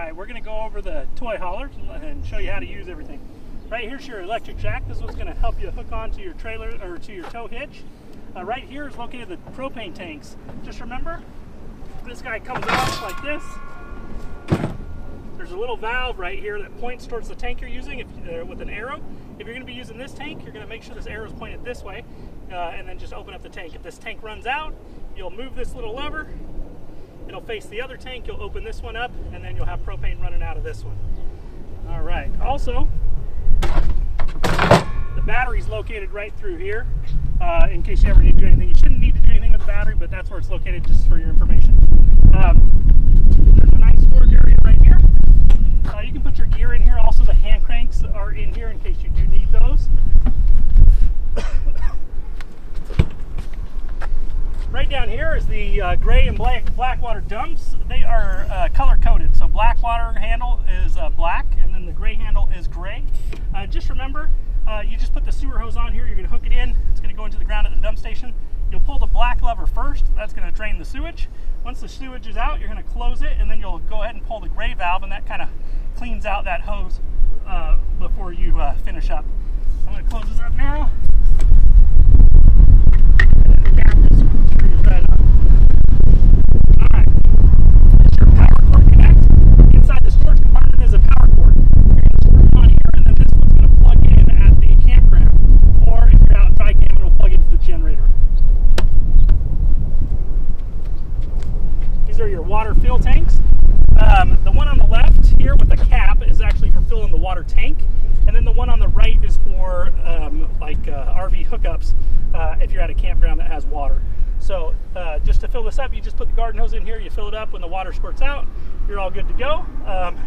Alright, we're going to go over the toy hauler and show you how to use everything. Right here's your electric jack. This is what's going to help you hook onto your trailer or to your tow hitch. Right here is located the propane tanks. Just remember, this guy comes off like this. There's a little valve right here that points towards the tank you're using with an arrow. If you're going to be using this tank, you're going to make sure this arrow is pointed this way and then just open up the tank. If this tank runs out, you'll move this little lever. It'll face the other tank, you'll open this one up, and then you'll have propane running out of this one. All right, also, the battery's located right through here in case you ever need to do anything. You shouldn't need to do anything with the battery, but that's where it's located just for your information. There's a nice storage area right here. You can put your gear in here. Also, the hand cranks are in here in case you do need those. Right down here is the gray and black water dumps. They are color coded. So black water handle is black, and then the gray handle is gray. Just remember, you just put the sewer hose on here. You're going to hook it in. It's going to go into the ground at the dump station. You'll pull the black lever first. That's going to drain the sewage. Once the sewage is out, you're going to close it, and then you'll go ahead and pull the gray valve, and that kind of cleans out that hose before you finish up. I'm going to close this up now. These are your water fill tanks. The one on the left here with the cap is actually for filling the water tank, and then the one on the right is for RV hookups if you're at a campground that has water. So just to fill this up, you just put the garden hose in here, you fill it up. When the water squirts out, you're all good to go.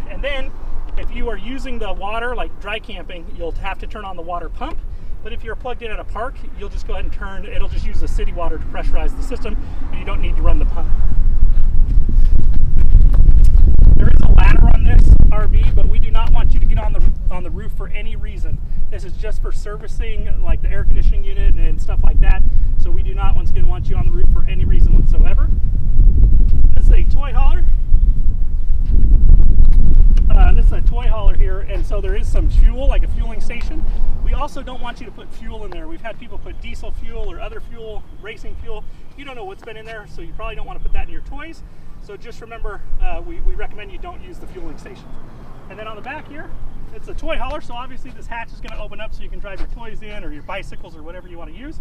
And then if you are using the water like dry camping, you'll have to turn on the water pump. But if you're plugged in at a park, you'll just go ahead and turn, it'll just use the city water to pressurize the system, and you don't need to run the pump. There is a ladder on this RV, but we do not want you to get on the roof for any reason. This is just for servicing, like the air conditioning unit and stuff like that. So we do not, once again, want you on the roof for any reason whatsoever. This is a toy hauler. This is a toy hauler here, and so there is some fuel, like a fueling station. We also don't want you to put fuel in there. We've had people put diesel fuel or other fuel, racing fuel. You don't know what's been in there, so you probably don't want to put that in your toys. So just remember, we recommend you don't use the fueling station. And then on the back here, it's a toy hauler, so obviously this hatch is going to open up so you can drive your toys in or your bicycles or whatever you want to use.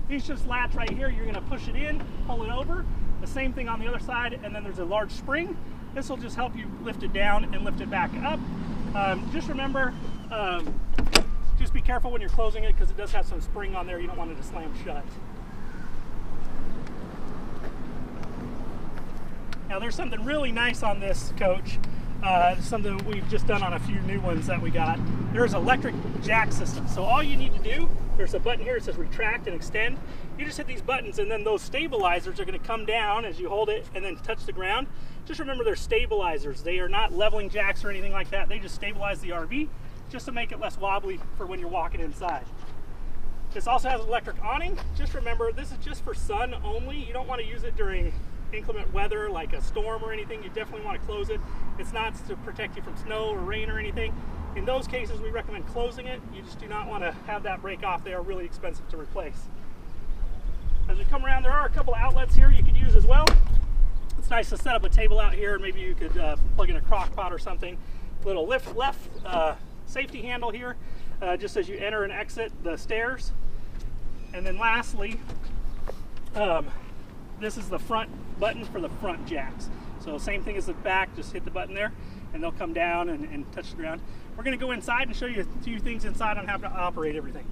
These just latch right here. You're going to push it in, pull it over. The same thing on the other side, and then there's a large spring. This will just help you lift it down and lift it back up. Just remember, just be careful when you're closing it because it does have some spring on there. You don't want it to slam shut. Now there's something really nice on this coach, something we've just done on a few new ones that we got. There's electric jack system. So all you need to do, there's a button here that says retract and extend. You just hit these buttons and then those stabilizers are going to come down as you hold it and then touch the ground. Just remember they're stabilizers. They are not leveling jacks or anything like that. They just stabilize the RV just to make it less wobbly for when you're walking inside. This also has electric awning. Just remember this is just for sun only. You don't want to use it during inclement weather like a storm or anything. You definitely want to close it. It's not to protect you from snow or rain or anything. In those cases we recommend closing it. You just do not want to have that break off. They are really expensive to replace. As we come around, there are a couple outlets here you could use as well. It's nice to set up a table out here. Maybe you could plug in a crock pot or something. Little lift left safety handle here just as you enter and exit the stairs. And then lastly, this is the front button for the front jacks. So same thing as the back, just hit the button there and they'll come down and touch the ground. We're going to go inside and show you a few things inside on how to operate everything.